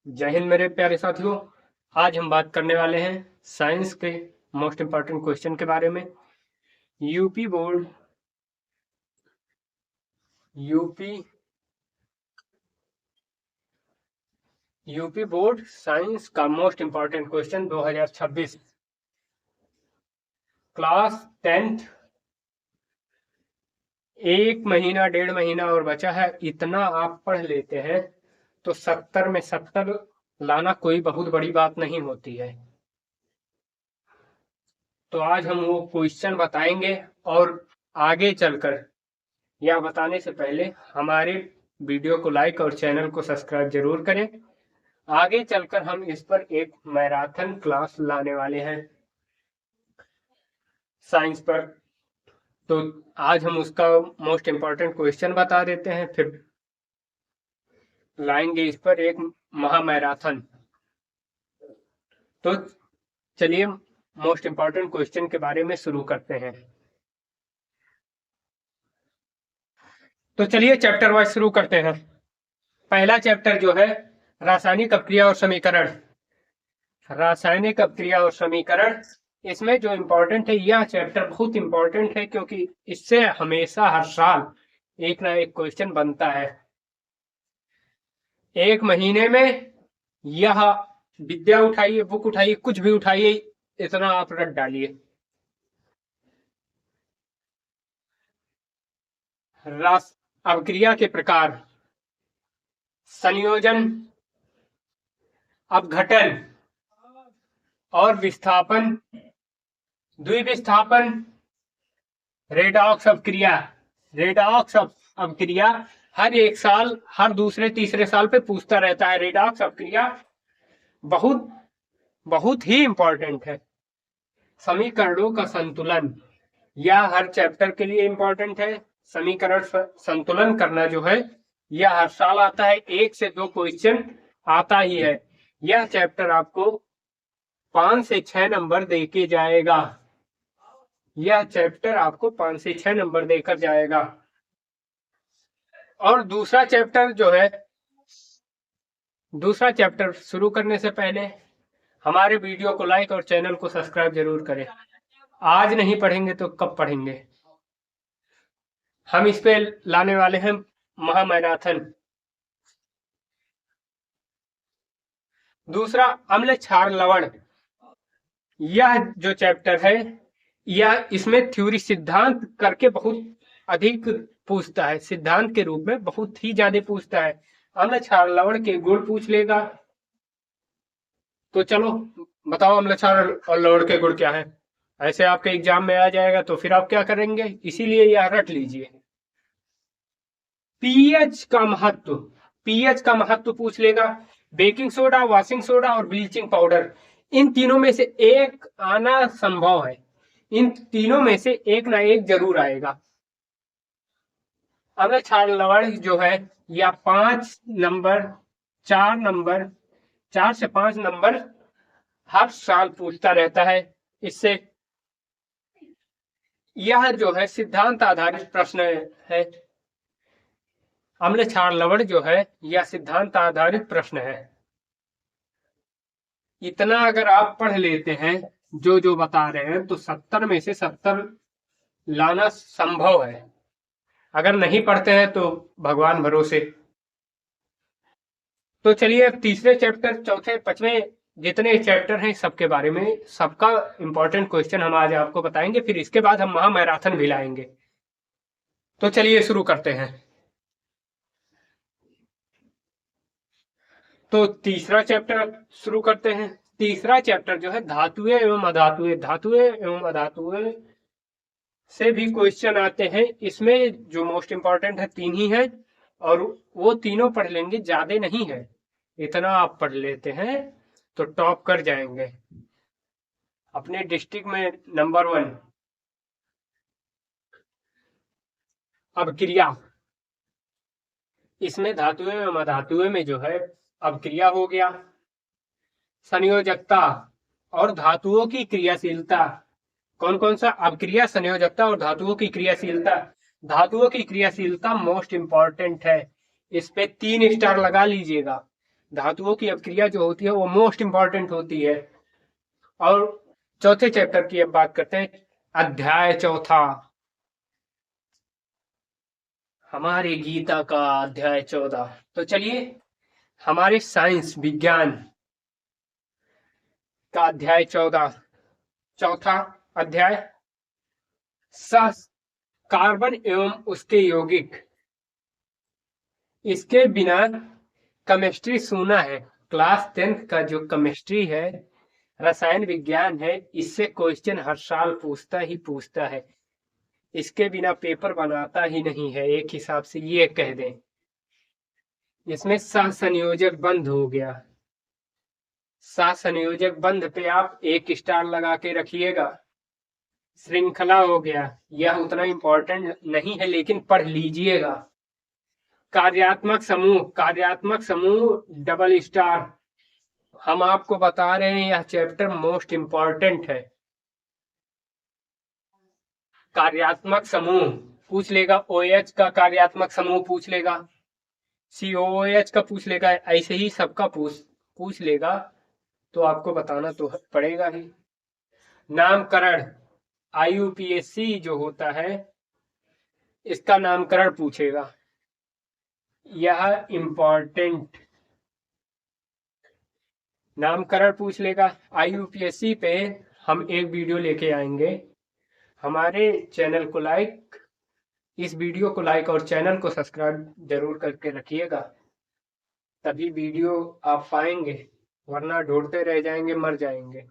जय हिंद मेरे प्यारे साथियों। आज हम बात करने वाले हैं साइंस के मोस्ट इम्पॉर्टेंट क्वेश्चन के बारे में। UP board UP UP board science का most important question 2026 class 10th। एक महीना 1.5 महीना और बचा है। इतना आप पढ़ लेते हैं तो 70 में 70 लाना कोई बहुत बड़ी बात नहीं होती है। तो आज हम वो क्वेश्चन बताएंगे और आगे चलकर यह बताने से पहले हमारे वीडियो को लाइक और चैनल को सब्सक्राइब जरूर करें। आगे चलकर हम इस पर एक मैराथन क्लास लाने वाले हैं साइंस पर। तो आज हम उसका मोस्ट इम्पॉर्टेंट क्वेश्चन बता देते हैं, फिर लाएंगे इस पर एक महा मैराथन। तो चलिए मोस्ट इम्पॉर्टेंट क्वेश्चन के बारे में शुरू करते हैं। तो चलिए चैप्टर वाइज शुरू करते हैं। पहला चैप्टर जो है रासायनिक अपक्रिया और समीकरण। रासायनिक अपक्रिया और समीकरण, इसमें जो इम्पोर्टेंट है, यह चैप्टर बहुत इम्पोर्टेंट है क्योंकि इससे हमेशा हर साल एक ना एक क्वेश्चन बनता है। एक महीने में यह विद्या उठाइए, बुक उठाइए, कुछ भी उठाइए, इतना आप रट डालिए। रास अपक्रिया के प्रकार: संयोजन, अपघटन और विस्थापन, द्विविस्थापन, रेडॉक्स अपक्रिया। रेडॉक्स अपक्रिया हर एक साल, हर दूसरे तीसरे साल पे पूछता रहता है। रेडॉक्स अपक्रिया बहुत बहुत ही इंपॉर्टेंट है। समीकरणों का संतुलन, यह हर चैप्टर के लिए इंपॉर्टेंट है। समीकरण संतुलन करना जो है यह हर साल आता है। 1 से 2 क्वेश्चन आता ही है। यह चैप्टर आपको 5 से 6 नंबर देके जाएगा। यह चैप्टर आपको 5 से 6 नंबर देकर जाएगा। और दूसरा चैप्टर शुरू करने से पहले हमारे वीडियो को लाइक और चैनल को सब्सक्राइब जरूर करें। आज नहीं पढ़ेंगे तो कब पढ़ेंगे। हम इस पे लाने वाले हैं महामैराथन। दूसरा अम्ल क्षार लवण। यह जो चैप्टर है, यह इसमें थ्योरी सिद्धांत करके बहुत अधिक पूछता है। सिद्धांत के रूप में बहुत ही ज्यादा पूछता है। अम्ल क्षार लवण के गुण पूछ लेगा। तो चलो बताओ अम्ल क्षार और लवण के गुण क्या है। ऐसे आपके एग्जाम में आ जाएगा तो फिर आप क्या करेंगे, इसीलिए यह रट लीजिए। पीएच का महत्व, पीएच का महत्व पूछ लेगा। बेकिंग सोडा, वॉशिंग सोडा और ब्लीचिंग पाउडर, इन तीनों में से एक आना संभव है। इन तीनों में से एक ना एक जरूर आएगा। अगर क्षार लवण जो है या 5 नंबर, 4 से 5 नंबर हर साल पूछता रहता है इससे। यह जो है सिद्धांत आधारित प्रश्न है। अम्ल क्षार लवण जो है यह सिद्धांत आधारित प्रश्न है। इतना अगर आप पढ़ लेते हैं जो जो बता रहे हैं तो 70 में से 70 लाना संभव है। अगर नहीं पढ़ते हैं तो भगवान भरोसे। तो चलिए तीसरे चैप्टर, चौथे, पांचवें जितने चैप्टर हैं सबके बारे में, सबका इंपॉर्टेंट क्वेश्चन हम आज आपको बताएंगे। फिर इसके बाद हम महामैराथन भी लाएंगे। तो चलिए शुरू करते हैं। तो तीसरा चैप्टर शुरू करते हैं। तीसरा चैप्टर जो है धातुएं एवं अधातुएं। धातुएं एवं अधातुएं से भी क्वेश्चन आते हैं। इसमें जो मोस्ट इंपॉर्टेंट है 3 ही है और वो तीनों पढ़ लेंगे, ज्यादा नहीं है। इतना आप पढ़ लेते हैं तो टॉप कर जाएंगे, अपने डिस्ट्रिक्ट में नंबर 1। अपक्रिया, इसमें धातुएं एवं अधातुएं में जो है अपक्रिया हो गया। संयोजकता और धातुओं की क्रियाशीलता। कौन कौन सा? अपक्रिया, संयोजकता और धातुओं की क्रियाशीलता। धातुओं की क्रियाशीलता मोस्ट इंपॉर्टेंट है। इस पे 3 स्टार लगा लीजिएगा। धातुओं की अपक्रिया जो होती है वो मोस्ट इंपॉर्टेंट होती है। और चौथे चैप्टर की अब बात करते हैं, अध्याय चौथा, हमारे गीता का अध्याय 14। तो चलिए, हमारे साइंस विज्ञान का अध्याय 14, चौथा अध्याय, सह कार्बन एवं उसके यौगिक। इसके बिना केमिस्ट्री सूना है। क्लास 10th का जो केमिस्ट्री है, रसायन विज्ञान है, इससे क्वेश्चन हर साल पूछता है। इसके बिना पेपर बनाता ही नहीं है, एक हिसाब से ये कह दें। इसमें सह संयोजक बंध हो गया, सह संयोजक बंध पे आप 1 स्टार लगा के रखिएगा। श्रृंखला हो गया, यह उतना इंपॉर्टेंट नहीं है लेकिन पढ़ लीजिएगा। कार्यात्मक समूह डबल स्टार, हम आपको बता रहे हैं यह चैप्टर मोस्ट इंपॉर्टेंट है। कार्यात्मक समूह पूछ लेगा, OH का कार्यात्मक समूह पूछ लेगा, COOH का पूछ लेगा, ऐसे ही सबका पूछ लेगा, तो आपको बताना तो पड़ेगा ही। नामकरण, IUPAC जो होता है इसका नामकरण पूछेगा, यह इंपॉर्टेंट नामकरण पूछ लेगा। IUPAC पे हम एक वीडियो लेके आएंगे। हमारे चैनल को लाइक, इस वीडियो को लाइक और चैनल को सब्सक्राइब जरूर करके रखिएगा, तभी वीडियो आप पाएंगे, वरना ढूंढते रह जाएंगे, मर जाएंगे।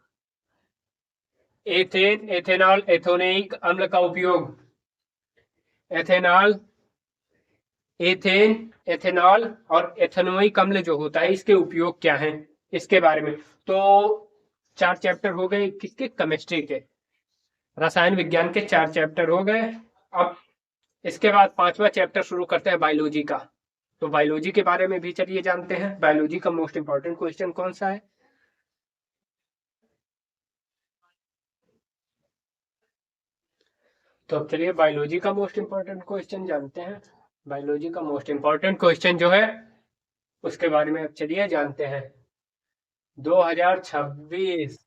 एथेन, एथेनॉल, एथोनिक अम्ल का उपयोग। एथेनॉल, एथेन, एथेनॉल और एथेनोइक अम्ल जो होता है, इसके उपयोग क्या हैं, इसके बारे में। तो 4 चैप्टर हो गए किसके, केमिस्ट्री के, रसायन विज्ञान के 4 चैप्टर हो गए। अब इसके बाद 5वां चैप्टर शुरू करते हैं बायोलॉजी का। तो बायोलॉजी के बारे में भी चलिए जानते हैं, बायोलॉजी का मोस्ट इंपॉर्टेंट क्वेश्चन कौन सा है। तो अब चलिए बायोलॉजी का मोस्ट इंपॉर्टेंट क्वेश्चन जानते हैं। बायोलॉजी का मोस्ट इंपॉर्टेंट क्वेश्चन जो है उसके बारे में अब चलिए जानते हैं। 2026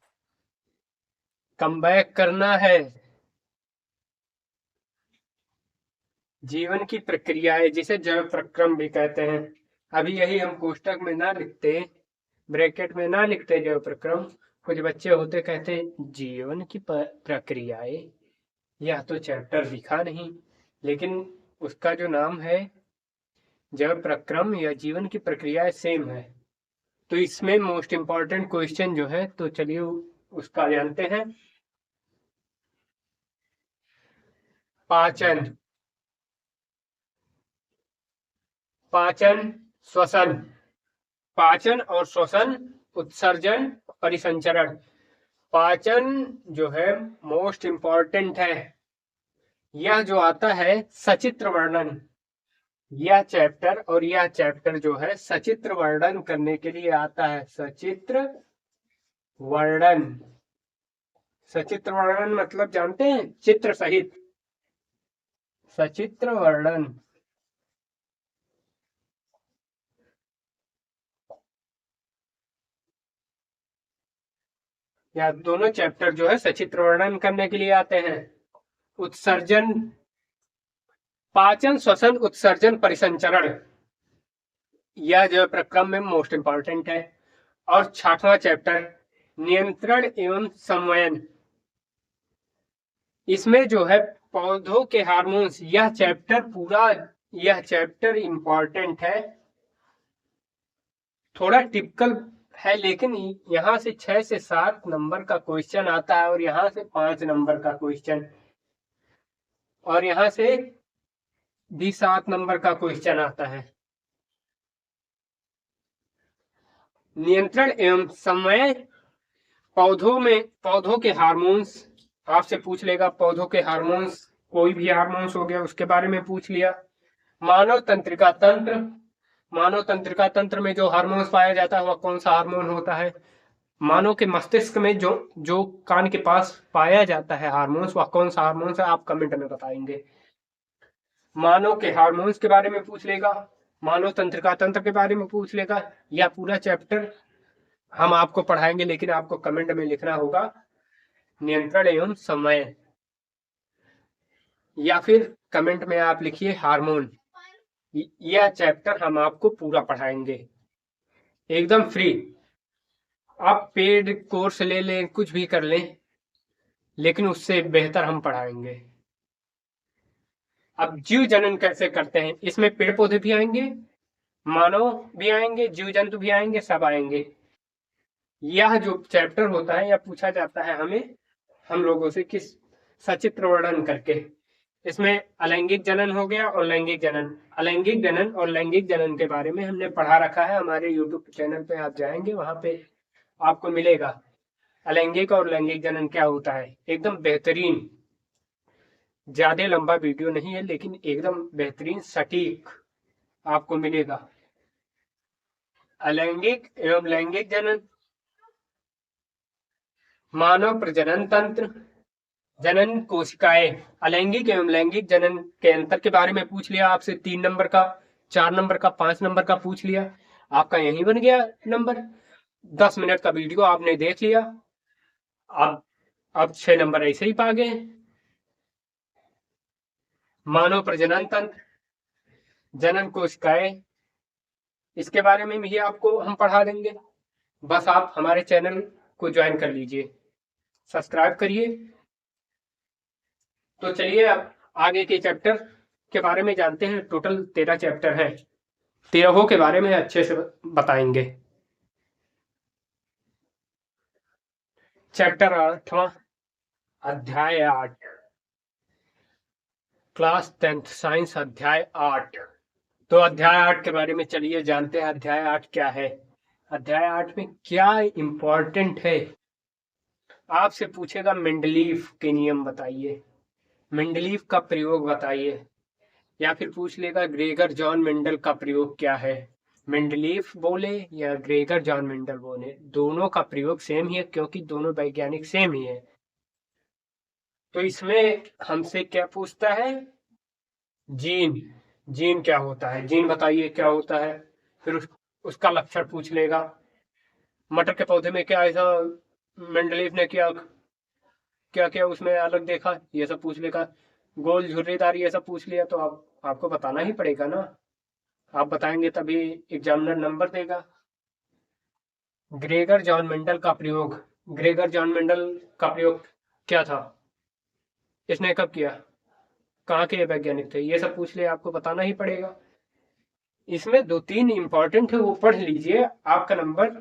कमबैक करना है। जीवन की प्रक्रियाएं, जिसे जैव प्रक्रम भी कहते हैं। अभी यही हम कोष्टक में ना लिखते, ब्रैकेट में ना लिखते जैव प्रक्रम, कुछ बच्चे होते कहते जीवन की प्रक्रियाएं, यह तो चैप्टर लिखा नहीं, लेकिन उसका जो नाम है जैव प्रक्रम या जीवन की प्रक्रियाएं सेम है। तो इसमें मोस्ट इंपॉर्टेंट क्वेश्चन जो है, तो चलिए उसका जानते हैं। पाचन, पाचन, श्वसन, पाचन और श्वसन, उत्सर्जन, परिसंचरण। पाचन जो है मोस्ट इंपॉर्टेंट है। यह जो आता है सचित्र वर्णन, यह चैप्टर और यह चैप्टर जो है सचित्र वर्णन करने के लिए आता है। सचित्र वर्णन, सचित्र वर्णन मतलब जानते हैं, चित्र सहित, सचित्र वर्णन। यह दोनों चैप्टर जो है सचित्र वर्णन करने के लिए आते हैं। उत्सर्जन, पाचन, श्वसन, उत्सर्जन, परिसंचरण, यह जो प्रक्रम में मोस्ट इंपॉर्टेंट है। और 6वां चैप्टर नियंत्रण एवं संवयन, इसमें जो है पौधों के हार्मोन्स, यह चैप्टर पूरा, यह चैप्टर इंपॉर्टेंट है। थोड़ा टिपिकल है, लेकिन यहां से 6 से 7 नंबर का क्वेश्चन आता है और यहां से 5 नंबर का क्वेश्चन, और यहां से भी 7 नंबर का क्वेश्चन आता है। नियंत्रण एवं समय, पौधों के हार्मोन्स आपसे पूछ लेगा, पौधों के हार्मोन्स, कोई भी हार्मोन्स हो गया उसके बारे में पूछ लिया। मानव तंत्रिका तंत्र, मानव तंत्रिका तंत्र में जो हार्मोन्स पाया जाता है वह कौन सा हार्मोन होता है। मानव के मस्तिष्क में जो कान के पास पाया जाता है हार्मोन्स, वह कौन सा हार्मोन्स है, आप कमेंट में बताएंगे। मानव के हार्मोन्स के बारे में पूछ लेगा। मानव तंत्रिका तंत्र के बारे में पूछ लेगा, या पूरा चैप्टर हम आपको पढ़ाएंगे, लेकिन आपको कमेंट में लिखना होगा नियंत्रण एवं समय, या फिर कमेंट में आप लिखिए हार्मोन। यह चैप्टर हम आपको पूरा पढ़ाएंगे एकदम फ्री। आप पेड कोर्स ले लें, कुछ भी कर लें, लेकिन उससे बेहतर हम पढ़ाएंगे। अब जीव जनन कैसे करते हैं, इसमें पेड़ पौधे भी आएंगे, मानव भी आएंगे, जीव जंतु भी आएंगे, सब आएंगे। यह जो चैप्टर होता है, यह पूछा जाता है हमें, हम लोगों से, किस सचित्र वर्णन करके। इसमें अलैंगिक जनन हो गया और लैंगिक जनन। अलैंगिक जनन और लैंगिक जनन के बारे में हमने पढ़ा रखा है, हमारे यूट्यूब चैनल पे आप जाएंगे, वहां पे आपको मिलेगा अलैंगिक और लैंगिक जनन क्या होता है। एकदम बेहतरीन, ज्यादा लंबा वीडियो नहीं है, लेकिन एकदम बेहतरीन सटीक आपको मिलेगा। अलैंगिक एवं लैंगिक जनन, मानव प्रजनन तंत्र, जनन कोशिकाएं। अलैंगिक एवं लैंगिक जनन के अंतर के बारे में पूछ लिया आपसे, 3 नंबर का, 4 नंबर का, 5 नंबर का पूछ लिया, आपका यही बन गया नंबर। 10 मिनट का वीडियो आपने देख लिया, अब 6 नंबर ऐसे ही पा गए। मानव प्रजनन तंत्र, जनन कोशिकाएं, इसके बारे में भी आपको हम पढ़ा देंगे। बस आप हमारे चैनल को ज्वाइन कर लीजिए, सब्सक्राइब करिए। तो चलिए अब आगे के चैप्टर के बारे में जानते हैं। टोटल 13 चैप्टर हैं, 13 के बारे में अच्छे से बताएंगे। चैप्टर 8वां, अध्याय 8, क्लास 10th साइंस, अध्याय 8। तो अध्याय 8 के बारे में चलिए जानते हैं, अध्याय 8 क्या है, अध्याय 8 में क्या इंपॉर्टेंट है। आपसे पूछेगा मेंडलीफ के नियम बताइए, मेंडलीफ का प्रयोग बताइए, या फिर पूछ लेगा ग्रेगर जॉन मेंडल का प्रयोग क्या है। मेंडलीफ बोले या ग्रेगर जॉन मेंडल बोले, दोनों का प्रयोग सेम ही है, क्योंकि दोनों वैज्ञानिक सेम ही है। तो इसमें हमसे क्या पूछता है, जीन, जीन क्या होता है, जीन बताइए क्या होता है। फिर उसका लक्षण पूछ लेगा। मटर के पौधे में क्या ऐसा मेंडलीफ ने क्या क्या क्या उसमें अलग देखा, ये सब पूछ लेगा। गोल झुर्रीदार ये सब पूछ लिया, तो आपको बताना ही पड़ेगा ना, आप बताएंगे तभी एग्जामिनर नंबर देगा। ग्रेगर जॉन मेंडल का प्रयोग, ग्रेगर जॉन मेंडल का प्रयोग क्या था, इसने कब किया, कहाँ के वैज्ञानिक थे, ये सब पूछ लिया, आपको बताना ही पड़ेगा। इसमें 2-3 इंपॉर्टेंट है, वो पढ़ लीजिए, आपका नंबर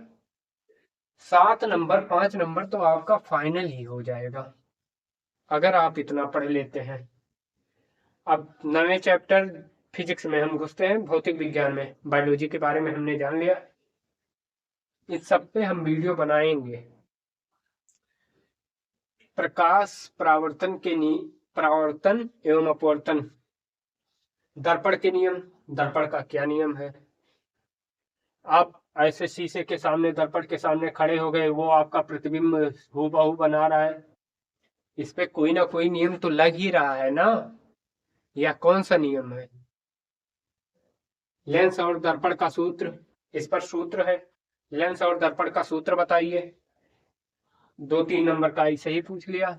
7 नंबर 5 नंबर तो आपका फाइनल ही हो जाएगा, अगर आप इतना पढ़ लेते हैं। अब नए चैप्टर फिजिक्स में हम घुसते हैं, भौतिक विज्ञान में, बायोलॉजी के बारे में हमने जान लिया। इस सब पे हम वीडियो बनाएंगे। प्रकाश परावर्तन के परावर्तन एवं अपवर्तन, दर्पण के नियम, दर्पण का क्या नियम है। आप ऐसे शीशे के सामने, दर्पण के सामने खड़े हो गए, वो आपका प्रतिबिंब हूबहू बना रहा है, इस पे कोई ना कोई नियम तो लग ही रहा है ना, या कौन सा नियम है। लेंस और दर्पण का सूत्र, इस पर सूत्र है, लेंस और दर्पण का सूत्र बताइए। 2-3 नंबर का ऐसे ही पूछ लिया,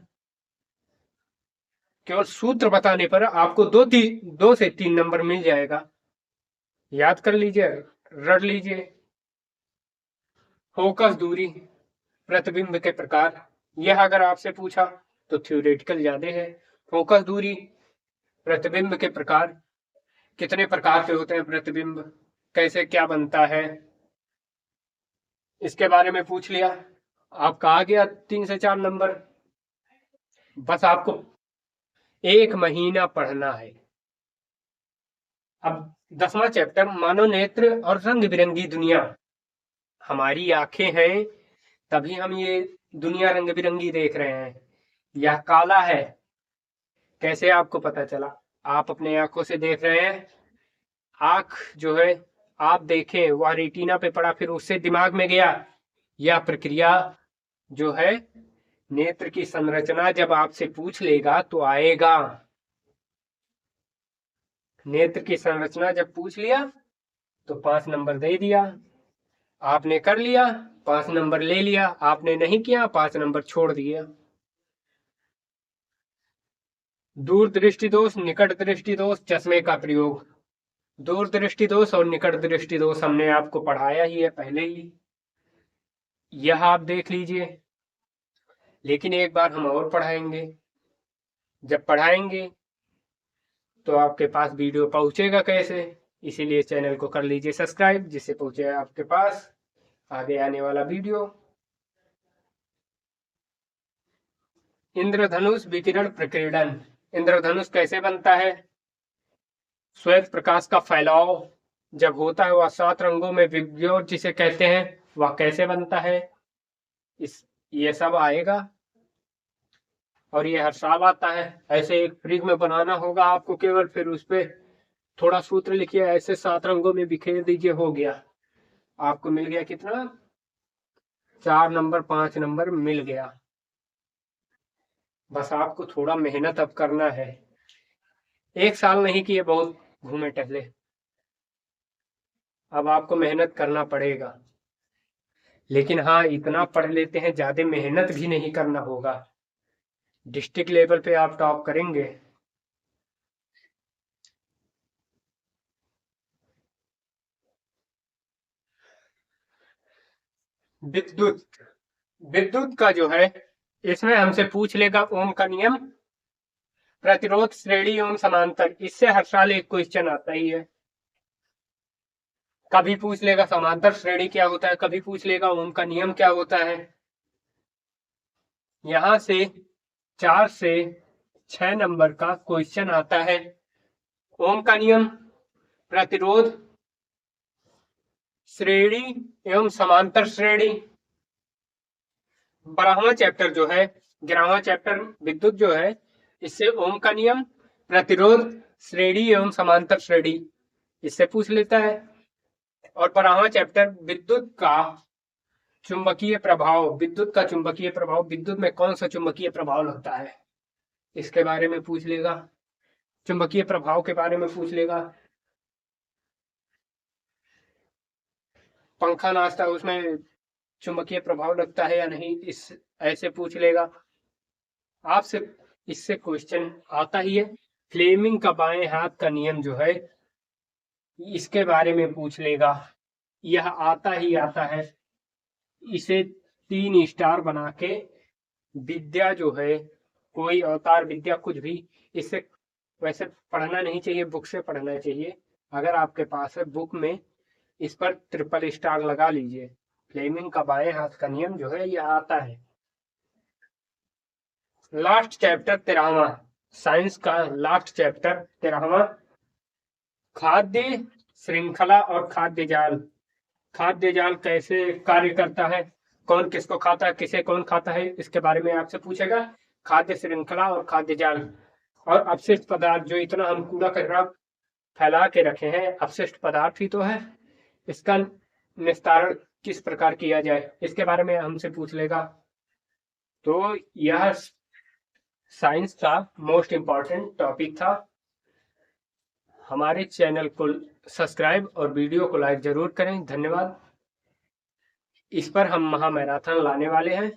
केवल सूत्र बताने पर आपको 2 से 3 नंबर मिल जाएगा, याद कर लीजिए, रट लीजिए। फोकस दूरी, प्रतिबिंब के प्रकार, यह अगर आपसे पूछा तो थ्योरेटिकल ज्यादा है। फोकस दूरी, प्रतिबिंब के प्रकार, कितने प्रकार के होते हैं प्रतिबिंब, कैसे क्या बनता है, इसके बारे में पूछ लिया, आपका आ गया 3 से 4 नंबर। बस आपको 1 महीना पढ़ना है। अब 10वां चैप्टर, मानव नेत्र और रंग बिरंगी दुनिया। हमारी आंखें हैं तभी हम ये दुनिया रंग बिरंगी देख रहे हैं, यह काला है, कैसे आपको पता चला, आप अपने आंखों से देख रहे हैं। आंख जो है आप देखें, वह रेटिना पे पड़ा, फिर उससे दिमाग में गया, यह प्रक्रिया जो है, नेत्र की संरचना जब आपसे पूछ लेगा तो आएगा। नेत्र की संरचना जब पूछ लिया तो 5 नंबर दे दिया, आपने कर लिया 5 नंबर ले लिया, आपने नहीं किया 5 नंबर छोड़ दिया। दूर दृष्टि दोष, निकट दृष्टि दोष, चश्मे का प्रयोग। दूर दृष्टि दोष और निकट दृष्टि दोष हमने आपको पढ़ाया ही है पहले ही, यह आप देख लीजिए। लेकिन एक बार हम और पढ़ाएंगे, जब पढ़ाएंगे तो आपके पास वीडियो पहुंचेगा कैसे, इसीलिए चैनल को कर लीजिए सब्सक्राइब, जिससे पहुंचे आपके पास आगे आने वाला वीडियो। इंद्रधनुष विकिरण प्रकीर्णन। इंद्रधनुष कैसे बनता है? श्वेत प्रकाश का फैलाव जब होता है वह 7 रंगों में विभ्योर जिसे कहते हैं, वह कैसे बनता है, ये सब आएगा और ये हर साल आता है। ऐसे एक फ्रिज में बनाना होगा आपको केवल, फिर उस पे थोड़ा सूत्र लिखिए, ऐसे 7 रंगों में बिखेर दीजिए, हो गया। आपको मिल गया कितना? 4 नंबर 5 नंबर मिल गया। बस आपको थोड़ा मेहनत अब करना है, 1 साल नहीं किए बहुत घूमे टहले, अब आपको मेहनत करना पड़ेगा। लेकिन हाँ, इतना पढ़ लेते हैं, ज्यादा मेहनत भी नहीं करना होगा, डिस्ट्रिक्ट लेवल पे आप टॉप करेंगे। विद्युत, विद्युत का जो है इसमें हमसे पूछ लेगा ओम का नियम, प्रतिरोध, श्रेणी एवं समांतर, इससे हर साल एक क्वेश्चन आता ही है। कभी पूछ लेगा समांतर श्रेणी क्या होता है, कभी पूछ लेगा ओम का नियम क्या होता है। यहां से 4 से 6 नंबर का क्वेश्चन आता है। ओम का नियम, प्रतिरोध, श्रेणी एवं समांतर श्रेणी। 12वां चैप्टर जो है, 11वां चैप्टर विद्युत जो है, इससे ओम का नियम, प्रतिरोध, श्रेणी एवं समांतर श्रेणी, इससे पूछ लेता है। और 12वां चैप्टर विद्युत का चुंबकीय प्रभाव, विद्युत का चुंबकीय प्रभाव, विद्युत में कौन सा चुंबकीय प्रभाव लगता है, इसके बारे में पूछ लेगा, चुंबकीय प्रभाव के बारे में पूछ लेगा। पंखा नाचता है उसमें चुंबकीय प्रभाव लगता है या नहीं, इस ऐसे पूछ लेगा आपसे, इससे क्वेश्चन आता ही है। फ्लेमिंग का बाएं हाथ का नियम जो है, इसके बारे में पूछ लेगा, यह आता ही आता है। इसे 3 स्टार बना के विद्या जो है, कोई अवतार विद्या कुछ भी, इससे वैसे पढ़ना नहीं चाहिए, बुक से पढ़ना चाहिए। अगर आपके पास है बुक में, इस पर 3 स्टार लगा लीजिए। फ्लेमिंग का बाएं हाथ का नियम जो है यह आता है। लास्ट चैप्टर 13वां, साइंस का लास्ट चैप्टर 13वां, खाद्य श्रृंखला और खाद्य जाल। खाद्य जाल कैसे कार्य करता है, कौन किसको खाता है, किसे कौन खाता है, इसके बारे में आपसे पूछेगा। खाद्य श्रृंखला और खाद्य जाल। और अपशिष्ट पदार्थ, जो इतना हम कूड़ा कचरा फैला के रखे हैं, अपशिष्ट पदार्थ ही तो है, इसका निस्तारण किस प्रकार किया जाए, इसके बारे में हमसे पूछ लेगा। तो यह साइंस का मोस्ट इंपॉर्टेंट टॉपिक था। हमारे चैनल को सब्सक्राइब और वीडियो को लाइक जरूर करें। धन्यवाद। इस पर हम महामैराथन लाने वाले हैं।